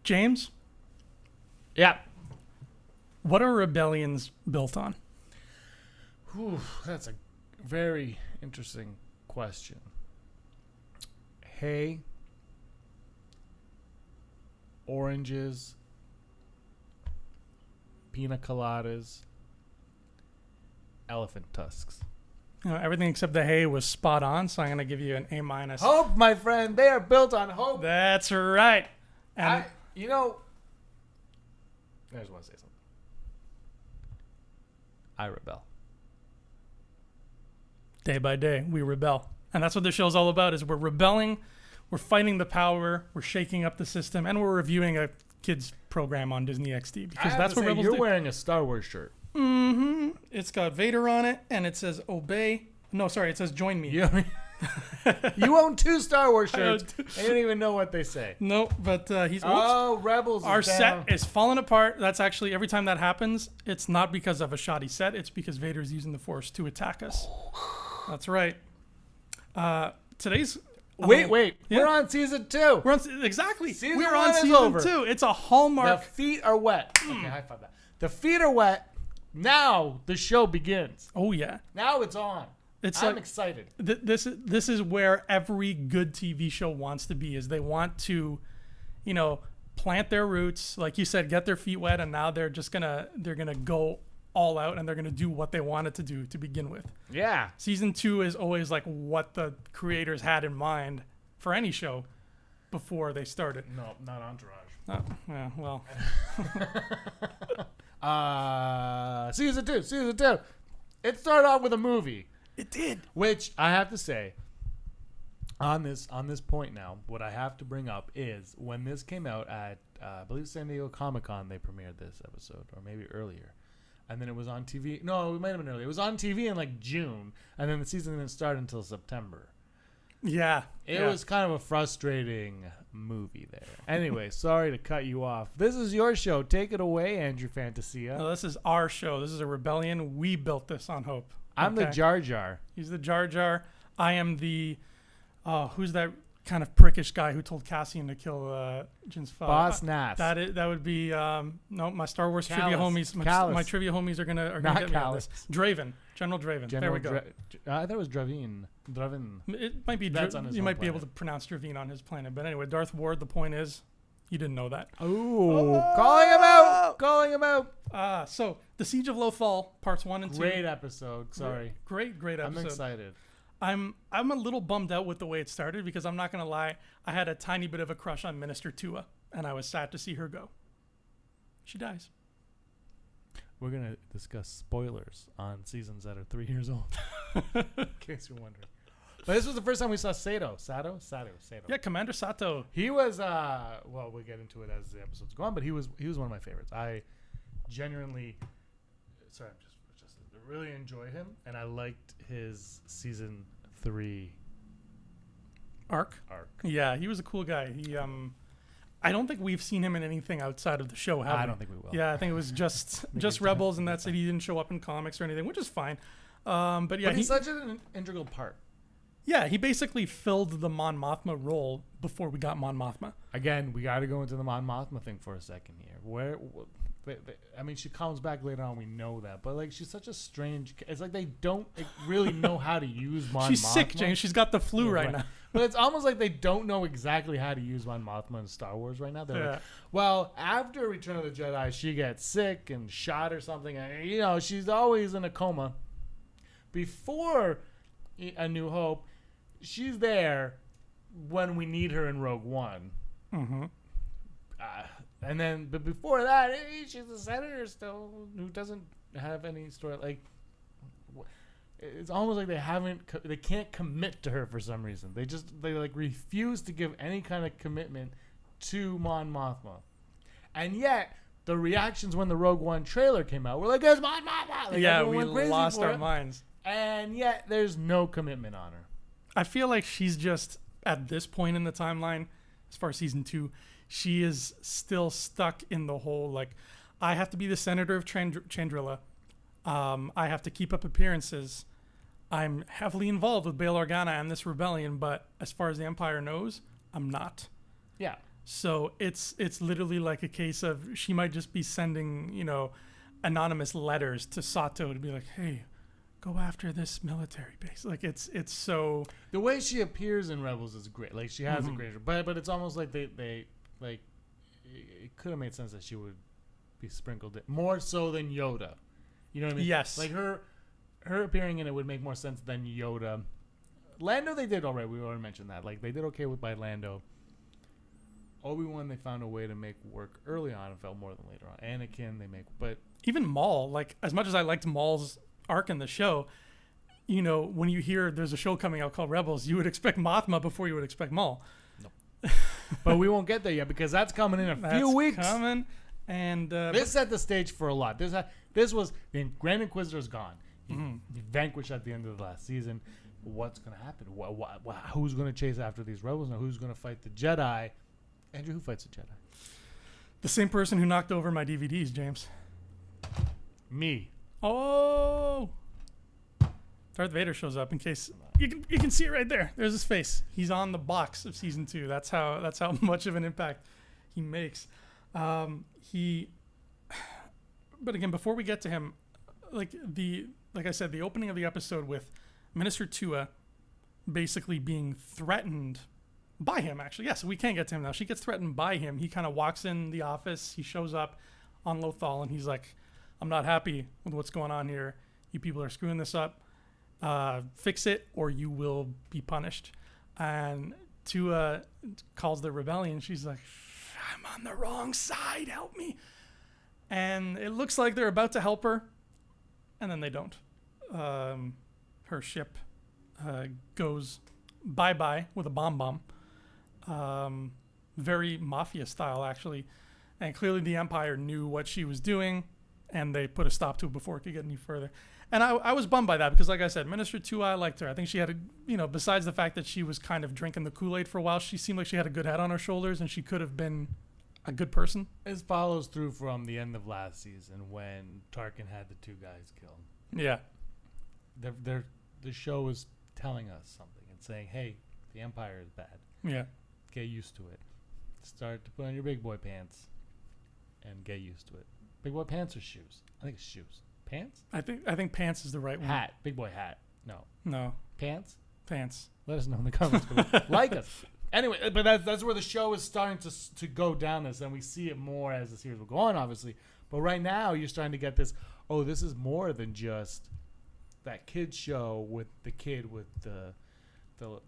James, Yeah. what are rebellions built on? Whew, that's a very interesting question. Hay, oranges, pina coladas, elephant tusks. Everything except the hay was spot on, so I'm going to give you an A minus. Hope, my friend. They are built on hope. That's right. And I just want to say something. I rebel. day by day, we rebel. And that's what this show's all about, is we're rebelling, we're fighting the power, we're shaking up the system, and we're reviewing a kids program on Disney XD. Because that's what Rebels you're do. wearing a Star Wars shirt. Mm-hmm. It's got Vader on it, and it says obey. No, sorry, it says join me. You own 2 Star Wars I own shirts. 2. I don't even know what they say. No, but he's... Oh, Rebels Our is down. set is falling apart. That's actually, every time that happens, it's not because of a shoddy set. It's because Vader's using the Force to attack us. That's right. Today's... Wait. Yeah. We're on season 2. We're on... Exactly. Season We're 1 on is season over. 2. It's a The hallmark... feet are wet. Okay, high five that. The feet are wet. Now the show begins. Oh, yeah. Now it's on. It's I'm like... excited. This is where every good TV show wants to be, is they want to, plant their roots, like you said, get their feet wet, and now they're gonna go all out, and they're gonna do what they wanted to do to begin with. Yeah. Season 2 is always like what the creators had in mind for any show before they started. No, not Entourage. Oh, yeah, well, Season 2. It started off with a movie. it did. Which I have to say, on this point now, what I have to bring up is when this came out at I believe San Diego Comic-Con, they premiered this episode, or maybe earlier, and then it was on TV. No, it might have been earlier. It was on TV in like June, and then the season didn't start until September. Yeah, It was kind of a frustrating movie there. Anyway, sorry to cut you off. This is your show. Take it away, Andrew Fantasia. No, this is our show. This is a rebellion. We built this on hope. I'm the Okay? Jar Jar. He's the Jar Jar. I am the, who's that kind of prickish guy who told Cassian to kill Jyn's father? Boss Nass. That would be no, my Star Wars trivia Callus. homies. Callus. My trivia homies are gonna Not get me on this. Callus. Draven, General Draven. There we go. I thought it was Dravin. It might be. That's on his you home might be planet. able to pronounce Dravine on his planet, but anyway, Darth Ward. The point is, you didn't know that. Ooh, calling him out. So the Siege of Lothal, parts 1 and 2. Great episode. Sorry, Great episode. I'm excited. I'm a little bummed out with the way it started, because I'm not gonna lie, I had a tiny bit of a crush on Minister Tua, and I was sad to see her go. She dies. We're gonna discuss spoilers on seasons that are 3 years old, in case you're wondering. But this was the first time we saw Sato. Sato. Yeah, Commander Sato. He was well, we'll get into it as the episodes go on, but he was one of my favorites. I genuinely, sorry, I'm just really enjoy him, and I liked his season 3 Arc. Yeah, he was a cool guy. He I don't think we've seen him in anything outside of the show, have we? I don't think we will. Yeah, I think it was just he's Rebels, and that's it. He didn't show up in comics or anything, which is fine. But yeah, But he's such an integral part. yeah, he basically filled the Mon Mothma role before we got Mon Mothma. Again, we got to go into the Mon Mothma thing for a second here. I mean, she comes back later on. We know that, but like, she's such a strange. It's like they don't really know how to use Mon Mothma. She's sick, James. She's got the flu right now. But it's almost like they don't know exactly how to use Mon Mothma in Star Wars right now. They're like, well, after Return of the Jedi, she gets sick and shot or something. And, she's always in a coma. Before A New Hope, she's there when we need her in Rogue One. Mm-hmm. And then, but before that, she's a senator still who doesn't have any story. Like, it's almost like they can't commit to her for some reason. They like refuse to give any kind of commitment to Mon Mothma. And yet, the reactions when the Rogue One trailer came out were like, "It's Mon Mothma!" Like, Yeah, everyone we went crazy lost for our it. minds. And yet, there's no commitment on her. I feel like she's just, at this point in the timeline, as far as season 2, she is still stuck in the whole, like, I have to be the senator of Chandrila. I have to keep up appearances. I'm heavily involved with Bail Organa and this rebellion, but as far as the Empire knows, I'm not. Yeah. So it's literally like a case of she might just be sending, anonymous letters to Sato to be like, hey, go after this military base. Like it's so The way she appears in Rebels is great. Like she has a great, but it's almost like they like it could have made sense that she would be sprinkled in more so than Yoda. You know what I mean? Yes. Like her appearing in it would make more sense than Yoda. Lando they did already. We already mentioned that. Like they did okay with by Lando. Obi-Wan they found a way to make work early on and felt more than later on. Anakin they make, but even Maul, like as much as I liked Maul's arc in the show, when you hear there's a show coming out called Rebels, you would expect Mothma before you would expect Maul. but we won't get there yet because that's coming in a few weeks. Coming, and this set the stage for a lot. This was the Grand Inquisitor's gone. He vanquished at the end of the last season. What's going to happen? Who's going to chase after these rebels? Now who's going to fight the Jedi? Andrew, who fights the Jedi? The same person who knocked over my DVDs, James. Me. Oh, Darth Vader shows up. In case you can see it right there. There's his face. He's on the box of season 2. That's how much of an impact he makes. But again, before we get to him, like I said, the opening of the episode with Minister Tua basically being threatened by him. Actually, yes, we can't get to him now. She gets threatened by him. He kind of walks in the office. He shows up on Lothal, and he's like, I'm not happy with what's going on here. You people are screwing this up. Fix it or you will be punished. And Tua calls the rebellion. She's like, I'm on the wrong side. Help me. And it looks like they're about to help her. And then they don't. Her ship goes bye-bye with a bomb. Very mafia style, actually. And clearly the Empire knew what she was doing, and they put a stop to it before it could get any further. And I was bummed by that because, like I said, Minister Tua, I liked her. I think she had besides the fact that she was kind of drinking the Kool-Aid for a while, she seemed like she had a good head on her shoulders, and she could have been a good person. This follows through from the end of last season when Tarkin had the 2 guys killed. Yeah. The show was telling us something and saying, hey, the Empire is bad. Yeah. Get used to it. Start to put on your big boy pants and get used to it. Big boy pants or shoes? I think it's shoes. Pants? I think pants is the right one. Hat. Big boy hat. No. Pants? Pants. Let us know in the comments below. Like us. Anyway, but that's where the show is starting to go down this, and we see it more as the series will go on, obviously. But right now, you're starting to get this, this is more than just that kid's show with the kid with the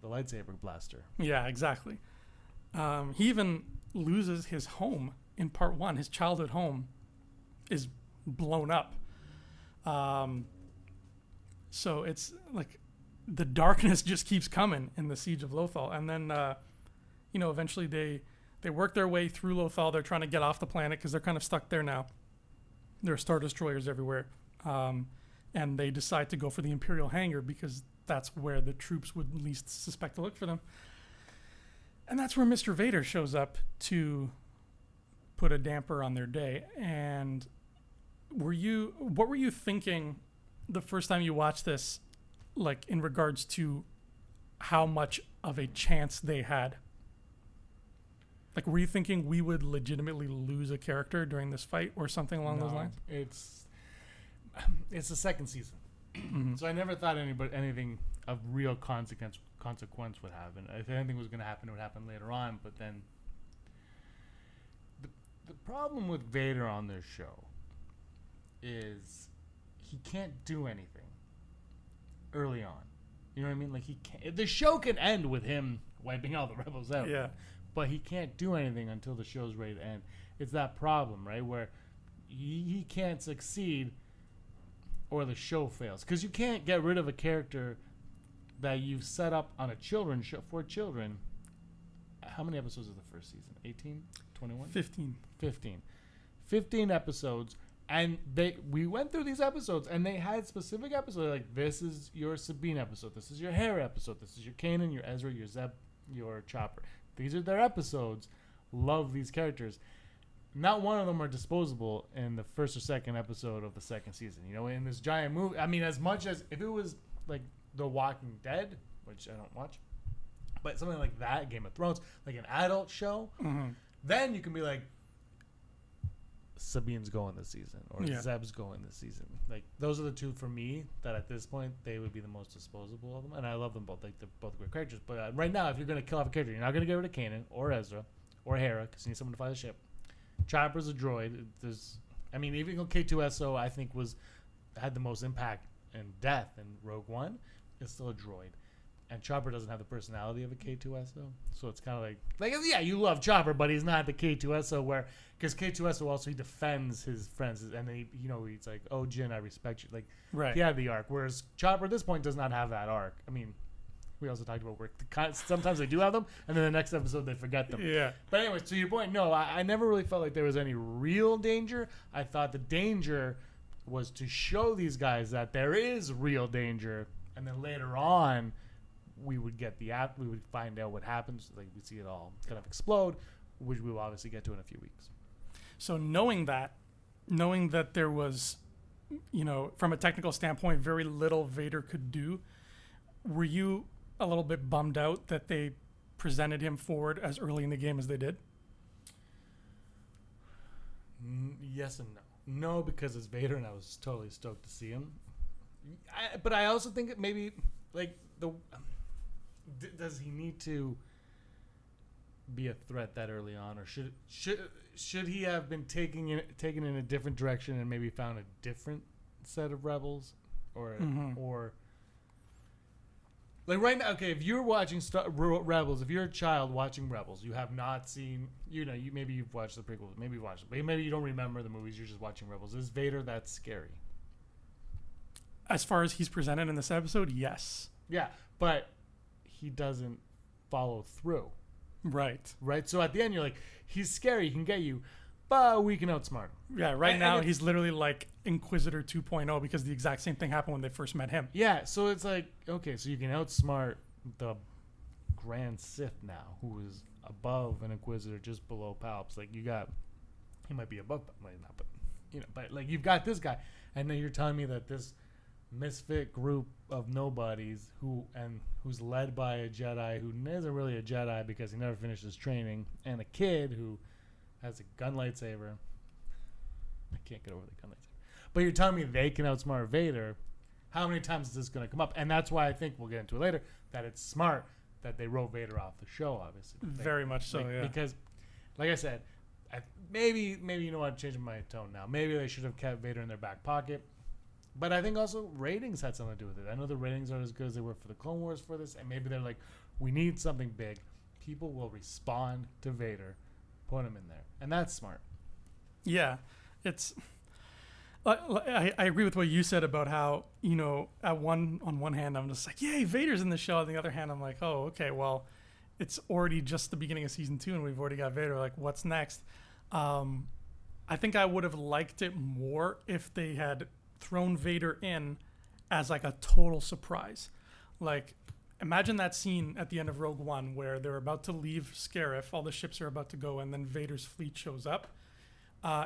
lightsaber blaster. Yeah, exactly. He even loses his home in part 1. His childhood home is blown up. So it's like the darkness just keeps coming in the Siege of Lothal. And then, eventually they work their way through Lothal. They're trying to get off the planet because they're kind of stuck there now. There are Star Destroyers everywhere. And they decide to go for the Imperial hangar because that's where the troops would least suspect to look for them. And that's where Mr. Vader shows up to put a damper on their day. And what were you thinking the first time you watched this, like in regards to how much of a chance they had? Like, were you thinking we would legitimately lose a character during this fight or something along those lines? It's the second season. Mm-hmm. So I never thought anything of real consequence would happen. If anything was going to happen, it would happen later on. But then the problem with Vader on this show is he can't do anything early on. You know what I mean? Like he can't. The show can end with him wiping all the rebels out. Yeah. But he can't do anything until the show's ready to end. It's that problem, right? Where he can't succeed or the show fails. Because you can't get rid of a character that you've set up on a children's show for children. How many episodes of the first season? 18? 21? 15. 15. 15 episodes. And we went through these episodes, and they had specific episodes. Like, this is your Sabine episode. This is your Hera episode. This is your Kanan, your Ezra, your Zeb, your Chopper. These are their episodes. Love these characters. Not one of them are disposable in the first or second episode of the second season. You know, in this giant movie. I mean, as much as if it was like The Walking Dead, which I don't watch, but something like that, Game of Thrones, like an adult show, Then you can be like, Sabine's going this season, or Yeah. Zeb's going this season. Like, those are the two for me that at this point they would be the most disposable of them, and I love them both. Like, they're both great characters. But right now, if you're going to kill off a character, you're not going to get rid of Kanan or Ezra or Hera because you need someone to fly the ship. Chopper's a droid. Even though K2SO I think had the most impact and death in Rogue One, it's still a droid. And Chopper doesn't have the personality of a K2SO. So it's kind of like, yeah, you love Chopper, but he's not the K2SO because K2SO also, he defends his friends. And then, he's like, oh, Jin, I respect you. Like, Right. he had the arc. Whereas Chopper at this point does not have that arc. I mean, we also talked about where sometimes they do have them, and then the next episode they forget them. Yeah. But anyways, to your point, no, I never really felt like there was any real danger. I thought the danger was to show these guys that there is real danger, and then later on, we would find out what happens. Like, we see it all kind of explode, which we will obviously get to in a few weeks. So knowing that there was, from a technical standpoint, very little Vader could do, were you a little bit bummed out that they presented him forward as early in the game as they did? Yes and no. No, because it's Vader, and I was totally stoked to see him. But I also think that maybe, like, does he need to be a threat that early on, or should he have been taken in a different direction and maybe found a different set of rebels, or like right now? Okay, if you're watching Rebels, if you're a child watching Rebels, you have not seen, maybe you've watched the prequels, maybe you've watched it, but maybe you don't remember the movies. You're just watching Rebels. Is Vader that scary? As far as he's presented in this episode, yes. Yeah, but he doesn't follow through. Right. So at the end, you're like, he's scary, he can get you, but we can outsmart him. Yeah, now he's literally like Inquisitor 2.0 because the exact same thing happened when they first met him. Yeah, so it's like, okay, so you can outsmart the Grand Sith now, who is above an Inquisitor, just below Palps. Like, he might be above, might not, but like, you've got this guy, and then you're telling me that this misfit group of nobodies who's led by a Jedi who isn't really a Jedi because he never finished his training, and a kid who has a gun lightsaber. I can't get over the gun lightsaber. But you're telling me they can outsmart Vader. How many times is this going to come up? And that's why I think we'll get into it later, that it's smart that they wrote Vader off the show, obviously. Very much so, yeah. Because, like I said, maybe I'm changing my tone now. Maybe they should have kept Vader in their back pocket. But I think also ratings had something to do with it. I know the ratings aren't as good as they were for the Clone Wars for this, and maybe they're like, we need something big. People will respond to Vader. Put him in there. And that's smart. Yeah. It's... I agree with what you said about how, on one hand, I'm just like, yay, Vader's in the show. On the other hand, I'm like, oh, okay, well, it's already just the beginning of season 2, and we've already got Vader. Like, what's next? I think I would have liked it more if they had thrown Vader in as like a total surprise. Like, imagine that scene at the end of Rogue One where they're about to leave Scarif, all the ships are about to go, and then Vader's fleet shows up.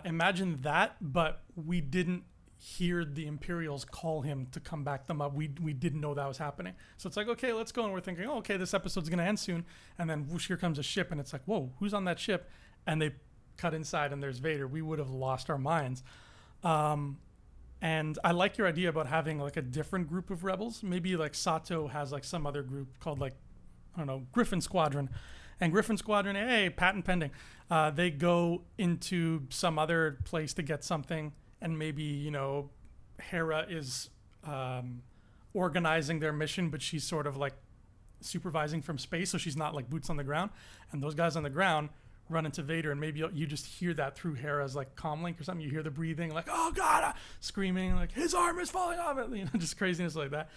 Imagine that, but we didn't hear the Imperials call him to come back them up. We didn't know that was happening. So it's like, okay, let's go. And we're thinking, oh, okay, this episode's going to end soon. And then whoosh, here comes a ship. And it's like, whoa, who's on that ship? And they cut inside and there's Vader. We would have lost our minds. And I like your idea about having like a different group of rebels. Maybe like Sato has like some other group called like, I don't know, Griffin Squadron. And Griffin Squadron, hey, patent pending. They go into some other place to get something. And maybe, Hera is organizing their mission, but she's sort of like supervising from space. So she's not like boots on the ground. And those guys on the ground run into Vader, and maybe you just hear that through Hera's like comlink or something. You hear the breathing, like, oh god, screaming, like his arm is falling off, just craziness like that.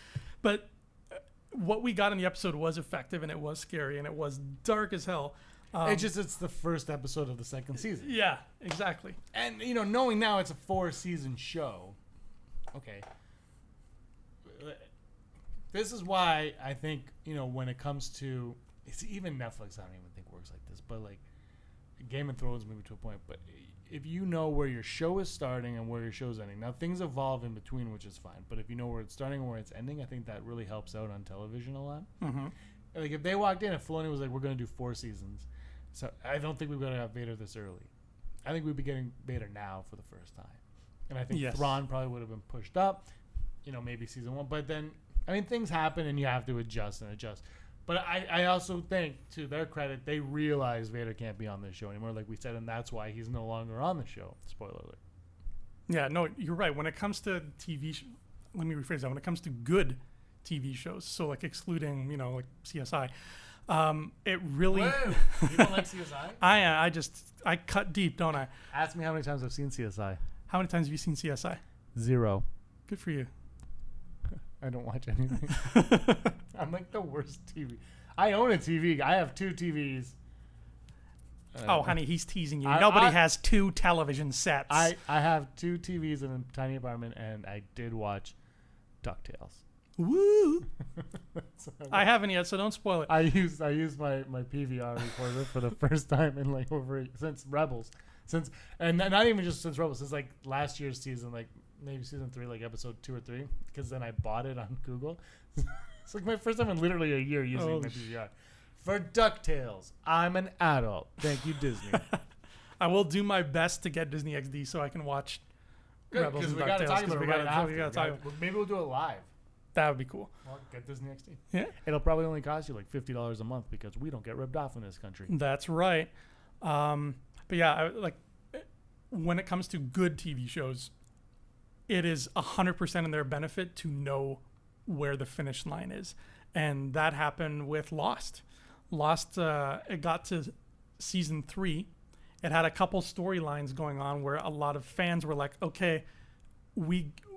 But what we got in the episode was effective, and it was scary, and it was dark as hell. It's the first episode of the second season. Yeah, exactly. And knowing now it's a 4-season show, okay. This is why I think when it comes to even Netflix, I don't even think works like this, but like Game of Thrones maybe to a point, but if you know where your show is starting and where your show's ending, now things evolve in between, which is fine, but if you know where it's starting and where it's ending, I think that really helps out on television a lot. Mm-hmm. Like if they walked in and Filoni was like, we're going to do 4 seasons, So I don't think we're going to have Vader this early. I think we'd be getting Vader now for the first time. And I think Yes. Thrawn probably would have been pushed up, maybe season 1. But then, things happen and you have to adjust and adjust. But I also think, to their credit, they realize Vader can't be on this show anymore, like we said, and that's why he's no longer on the show. Spoiler alert. Yeah, no, you're right. When it comes to let me rephrase that. When it comes to good TV shows, so like excluding, like CSI, it really. Whoa. You don't like CSI? I cut deep, don't I? Ask me how many times I've seen CSI. How many times have you seen CSI? 0. Good for you. I don't watch anything. I'm like the worst TV. I own a TV. I have 2 TVs. Oh, honey, he's teasing you. Nobody has 2 television sets. I have 2 TVs in a tiny apartment, and I did watch DuckTales. Woo! I haven't yet, so don't spoil it. I used my PVR recorder for the first time in like since Rebels, and not even just since Rebels, since like last year's season, like maybe season 3, like episode 2 or 3, because then I bought it on Google. It's like my first time in literally a year using my PVR. For DuckTales, I'm an adult. Thank you, Disney. I will do my best to get Disney XD so I can watch Rebels and we got to DuckTales. talk about it right after. We gotta talk about it. Maybe we'll do it live. That would be cool. Well, get Disney XD. Yeah. It'll probably only cost you like $50 a month because we don't get ripped off in this country. That's right. But yeah, when it comes to good TV shows, it is 100% in their benefit to know where the finish line is. And that happened with Lost. Lost, it got to season 3. It had a couple storylines going on where a lot of fans were like, okay,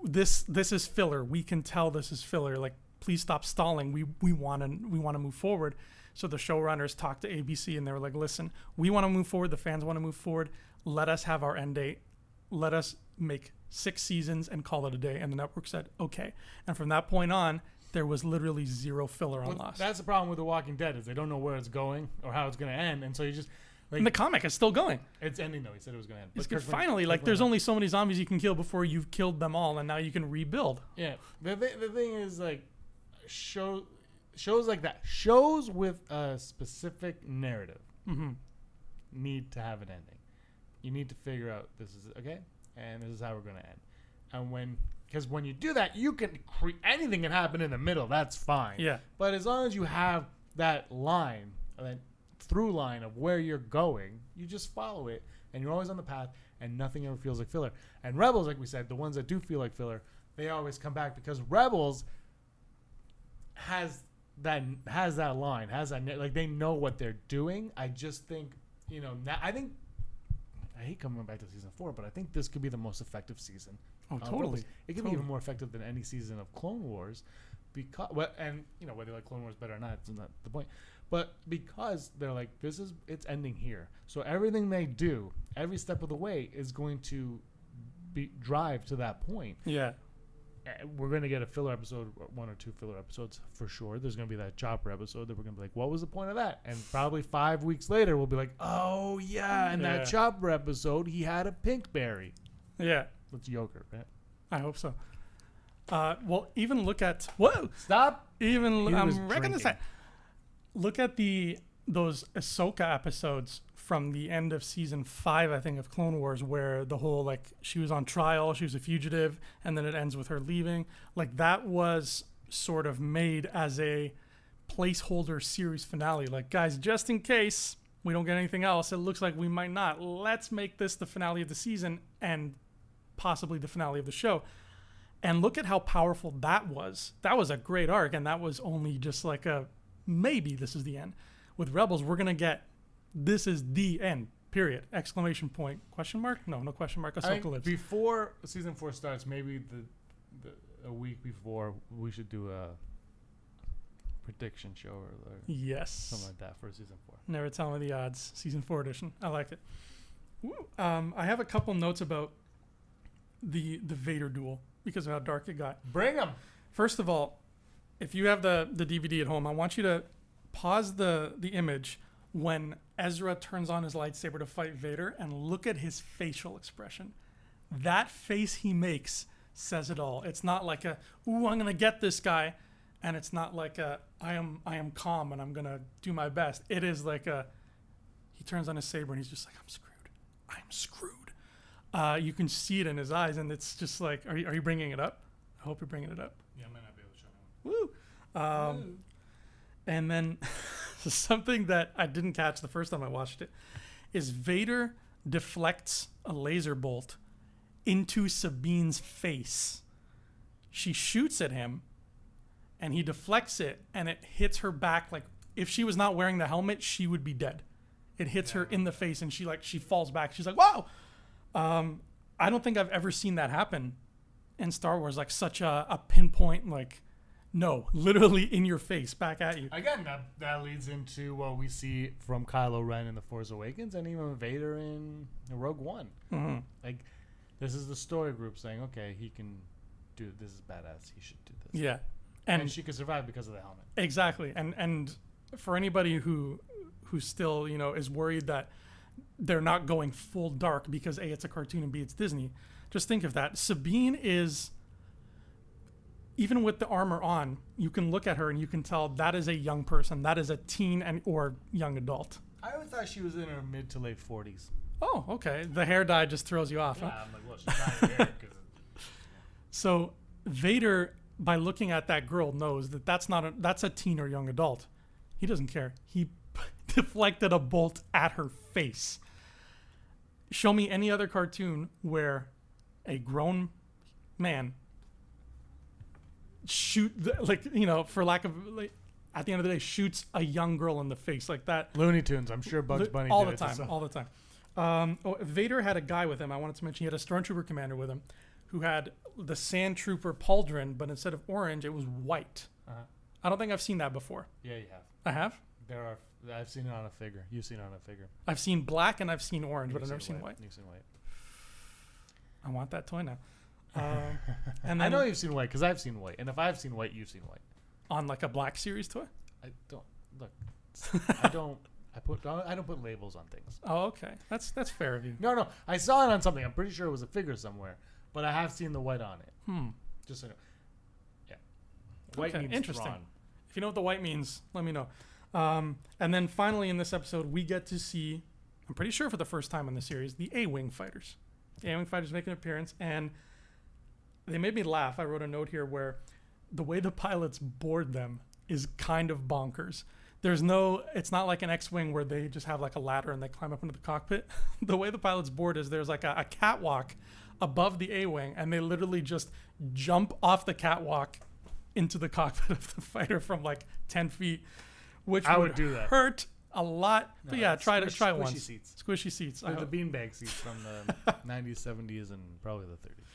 this is filler. We can tell this is filler. Like, please stop stalling. We want to move forward. So the showrunners talked to ABC and they were like, listen, we want to move forward. The fans want to move forward. Let us have our end date. Let us make 6 seasons and call it a day. And the network said, okay. And from that point on, there was literally 0 filler on Lost. That's the problem with The Walking Dead, is they don't know where it's going or how it's going to end. And so you just... and the comic is still going. It's ending, though. He said it was going to end. It's good. Finally, there's only so many zombies you can kill before you've killed them all, and now you can rebuild. Yeah. The thing is, like, shows like that, shows with a specific narrative need to have an ending. You need to figure out, this is okay, and this is how we're going to end. And because when you do that, you can anything can happen in the middle. That's fine. Yeah. But as long as you have that line, that through line of where you're going, you just follow it, and you're always on the path, and nothing ever feels like filler. And Rebels, like we said, the ones that do feel like filler, they always come back because Rebels has that line, like they know what they're doing. I just think, I hate coming back to season 4, but I think this could be the most effective season. Oh, totally. Rebels. It could be even more effective than any season of Clone Wars, because whether you like Clone Wars better or not, it's not the point. But because they're like, it's ending here, so everything they do, every step of the way, is going to drive to that point. Yeah. We're going to get a filler episode, 1 or 2 filler episodes for sure. There's going to be that Chopper episode that we're going to be like, what was the point of that? And probably 5 weeks later, we'll be like, oh, yeah, and that Chopper episode, he had a pink berry. Yeah. That's yogurt, right? I hope so. Well, even look at... Whoa! Stop! I'm wrecking this. Look at those Ahsoka episodes from the end of season 5, I think, of Clone Wars, where the whole, like, she was on trial, she was a fugitive, and then it ends with her leaving. Like, that was sort of made as a placeholder series finale. Like, guys, just in case we don't get anything else, it looks like we might not. Let's make this the finale of the season and possibly the finale of the show. And look at how powerful that was. That was a great arc, and that was only just like maybe this is the end. With Rebels, we're going to get, this is the end, period. Exclamation point. Question mark? No question mark. Ahsoka lives. Before season 4 starts, maybe a week before, we should do a prediction show or yes, something like that for season 4. Never tell me the odds. Season 4 edition. I like it. Woo. I have a couple notes about the Vader duel because of how dark it got. Bring them. First of all, if you have the DVD at home, I want you to pause the image when Ezra turns on his lightsaber to fight Vader and look at his facial expression. That face he makes says it all. It's not like ooh, I'm gonna get this guy, and it's not like I am calm and I'm gonna do my best. It is like he turns on his saber and he's just like, I'm screwed. You can see it in his eyes, and it's just like, are you bringing it up? I hope you're bringing it up. Yeah, I might not be able to show that one. Woo. And then something that I didn't catch the first time I watched it is Vader deflects a laser bolt into Sabine's face. She shoots at him, and he deflects it, and it hits her back. Like, if she was not wearing the helmet, she would be dead. It hits her in the face, and she falls back. She's like, "Whoa!" I don't think I've ever seen that happen in Star Wars. Like, such a pinpoint, like, no, literally in your face, back at you. Again, that leads into what we see from Kylo Ren in The Force Awakens, and even Vader in Rogue One. Mm-hmm. Like, this is the story group saying, okay, he can do this. Is badass. He should do this. Yeah, and she could survive because of the helmet. Exactly. And for anybody who still, is worried that they're not going full dark because A, it's a cartoon, and B, it's Disney, just think of that. Sabine is, even with the armor on, you can look at her and you can tell that is a young person. That is a teen or young adult. I always thought she was in her mid to late 40s. Oh, okay. The hair dye just throws you off. Yeah, Huh? I'm like, well, she's dying hair. So Vader, by looking at that girl, knows that that's a teen or young adult. He doesn't care. He deflected a bolt at her face. Show me any other cartoon where a grown man for lack of, like, at the end of the day, shoots a young girl in the face like that. Looney Tunes. I'm sure Bugs Bunny all did the time. All the time. Vader had a guy with him. I wanted to mention he had a stormtrooper commander with him who had the sand trooper pauldron, but instead of orange, it was white. Uh-huh. I don't think I've seen that before. Yeah, you have. I have? I've seen it on a figure. You've seen it on a figure. I've seen black and I've seen orange, but I've never seen white. You've seen white. I want that toy now. And then I know you've seen white because I've seen white, and if I've seen white, you've seen white. On like a Black Series toy? I don't look. I don't put labels on things. Oh, okay. That's fair of you. No. I saw it on something. I'm pretty sure it was a figure somewhere, but I have seen the white on it. Just so you know. Yeah. White means interesting. Thrawn. If you know what the white means, let me know. And then finally in this episode, we get to see, I'm pretty sure for the first time in the series, the A-Wing fighters. The A-Wing fighters make an appearance, and they made me laugh. I wrote a note here where the way the pilots board them is kind of bonkers. It's not like an X-Wing where they just have like a ladder and they climb up into the cockpit. The way the pilots board is there's like a catwalk above the A-Wing, and they literally just jump off the catwalk into the cockpit of the fighter from like 10 feet, which I would do that. Hurt a lot. But yeah, try it once. Seats. Squishy seats. The beanbag seats from the 90s, 70s, and probably the 30s.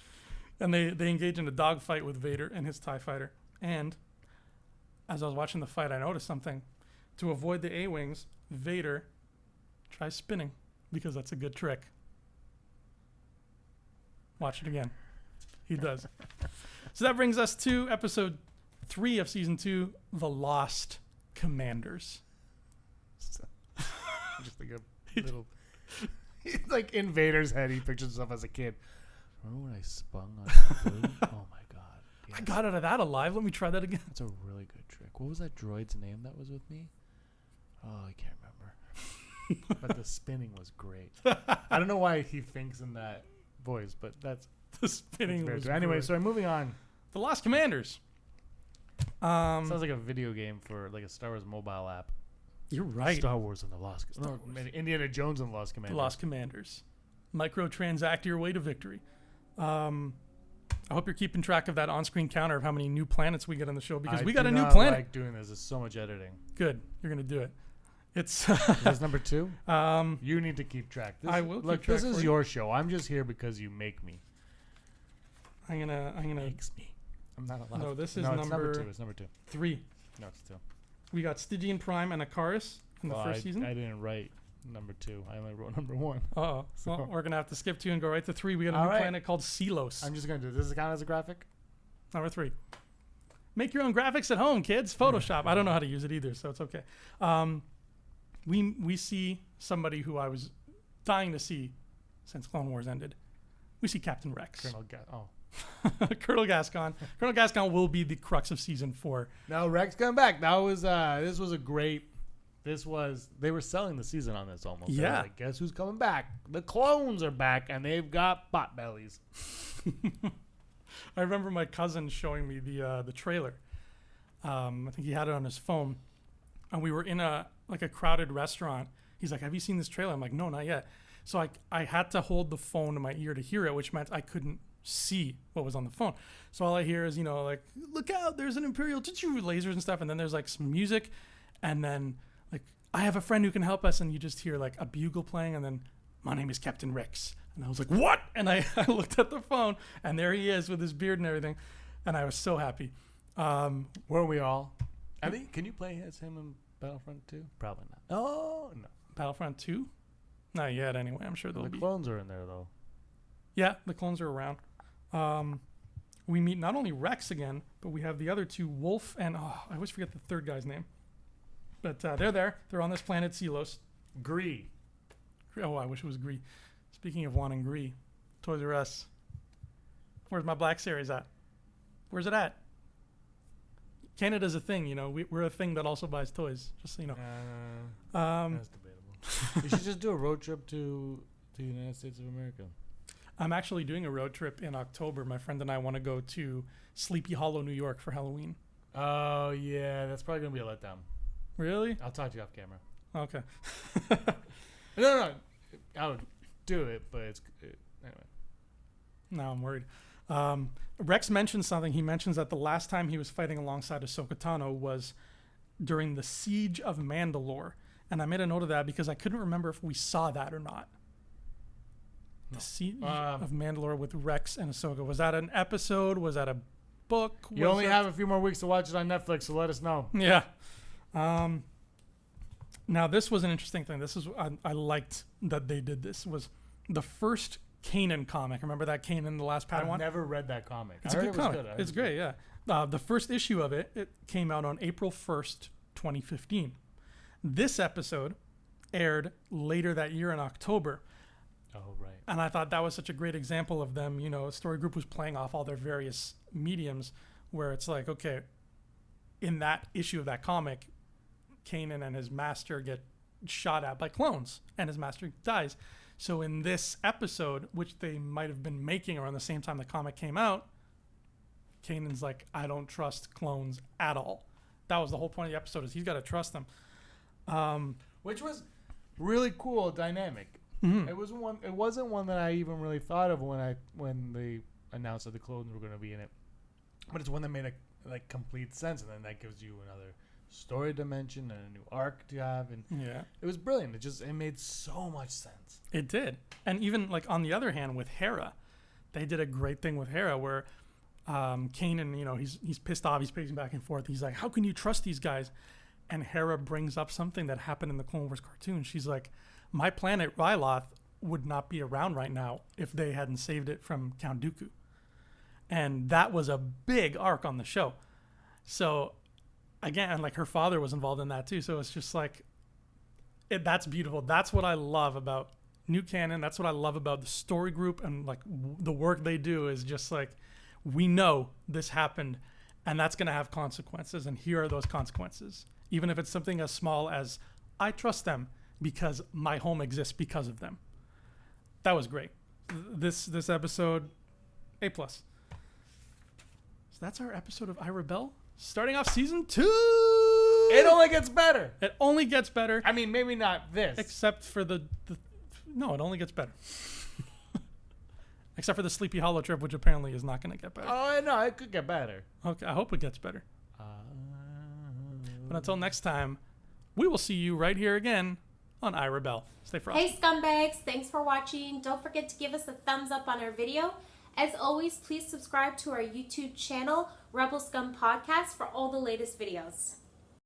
And they engage in a dogfight with Vader and his TIE fighter. And as I was watching the fight, I noticed something. To avoid the A-Wings, Vader tries spinning because that's a good trick. Watch it again. He does. So that brings us to episode 3 of season 2, The Lost Commanders. Just like a little... He's like in Vader's head. He pictures himself as a kid. Remember when I spun on Blue? Oh my god. Yes. I got out of that alive. Let me try that again. That's a really good trick. What was that droid's name that was with me? Oh, I can't remember. But the spinning was great. I don't know why he thinks in that voice, but that's... The spinning was Anyway, great. so moving on. The Lost Commanders. Sounds like a video game for like a Star Wars mobile app. You're right. Star Wars and the Lost... Indiana Jones and the Lost Commanders. The Lost Commanders. Microtransact your way to victory. I hope you're keeping track of that on-screen counter of how many new planets we get on the show, because we got a new planet. I like doing this. It's so much editing. Good. You're going to do it. It's Is number 2? You need to keep track. I will keep look, track this is for your show. I'm just here because you make me. I'm gonna Makes me. I'm not allowed. No, this is no, it's number 2. It's number 2. 3. No, it's 2. We got Stygian Prime and Akaris in the first season. I didn't write number 2. I only wrote number 1. Uh-oh. So- Well, we're gonna have to skip 2 and go right to 3. We got a All new right. planet called Selos. I'm just going to do this. Does it count as a graphic? Number 3. Make your own graphics at home, kids. Photoshop. I don't know how to use it either, so it's okay. We see somebody who I was dying to see since Clone Wars ended. We see Captain Rex. Colonel Gascon. Colonel Gascon will be the crux of season 4. No, Rex coming back. That was this was a great they were selling the season on this almost. Yeah. Like, guess who's coming back? The clones are back, and they've got pot bellies. I remember my cousin showing me the trailer. I think he had it on his phone, and we were in a crowded restaurant. He's like, "Have you seen this trailer?" I'm like, "No, not yet." So I had to hold the phone to my ear to hear it, which meant I couldn't see what was on the phone. So all I hear is, like, "Look out, there's an Imperial lasers and stuff," and then there's like some music, and then like, "I have a friend who can help us," and you just hear like a bugle playing, and then, "My name is Captain Rex." And I was like, "What?" And I looked at the phone, and there he is with his beard and everything, and I was so happy. Were we all? I think. Can you play as him in Battlefront 2? Probably not. Oh no. Battlefront 2? Not yet, anyway. I'm sure there'll The be. clones are in there though. Yeah, the clones are around. We meet not only Rex again, but we have the other two, Wolf and I always forget the third guy's name. But they're there. They're on this planet, Selos. Gree. Oh, I wish it was Gree. Speaking of wanting Gree, Toys R Us. Where's my Black Series at? Where's it at? Canada's a thing, we're a thing that also buys toys, just so you know. That's debatable. You should just do a road trip to the United States of America. I'm actually doing a road trip in October. My friend and I want to go to Sleepy Hollow, New York for Halloween. Oh, yeah. That's probably going to be a letdown. Really? I'll talk to you off camera. Okay. No. I would do it, but anyway. No, I'm worried. Rex mentions something. He mentions that the last time he was fighting alongside Ahsoka Tano was during the Siege of Mandalore. And I made a note of that because I couldn't remember if we saw that or not. The Siege of Mandalore with Rex and Ahsoka. Was that an episode? Was that a book? You only have a few more weeks to watch it on Netflix, so let us know. Yeah. Now, this was an interesting thing. This is I liked that they did this. Was the first Kanan comic. Remember that Kanan, the last Padawan? I've never read that comic. It's a good comic. It's great, yeah. The first issue of it came out on April 1st, 2015. This episode aired later that year in October. Oh, right. And I thought that was such a great example of them. Story Group was playing off all their various mediums where it's like, okay, in that issue of that comic, Kanan and his master get shot at by clones and his master dies. So in this episode, which they might have been making around the same time the comic came out, Kanan's like, "I don't trust clones at all." That was the whole point of the episode, is he's got to trust them. Which was really cool dynamic. Mm-hmm. It wasn't one that I even really thought of when they announced that the clones were going to be in it. But it's one that made complete sense, and then that gives you another story dimension and a new arc to have, and yeah, it was brilliant. It made so much sense. It did. And even on the other hand with Hera, they did a great thing with Hera where Kanan, he's pissed off, he's pacing back and forth. He's like, "How can you trust these guys?" And Hera brings up something that happened in the Clone Wars cartoon. She's like, "My planet Ryloth would not be around right now if they hadn't saved it from Count Dooku." And that was a big arc on the show. So again, her father was involved in that too. So it's just that's beautiful. That's what I love about New Canon. That's what I love about the Story Group, and the work they do is just we know this happened and that's going to have consequences. And here are those consequences. Even if it's something as small as, I trust them because my home exists because of them. That was great. This episode, A+. So that's our episode of I Rebel. Starting off season 2. It only gets better. It only gets better. I mean, maybe not this. Except for no, it only gets better. Except for the Sleepy Hollow trip, which apparently is not going to get better. Oh, no, it could get better. Okay, I hope it gets better. But until next time, we will see you right here again on I Rebel. Stay frosty. Hey, scumbags. Thanks for watching. Don't forget to give us a thumbs up on our video. As always, please subscribe to our YouTube channel, Rebel Scum Podcast, for all the latest videos.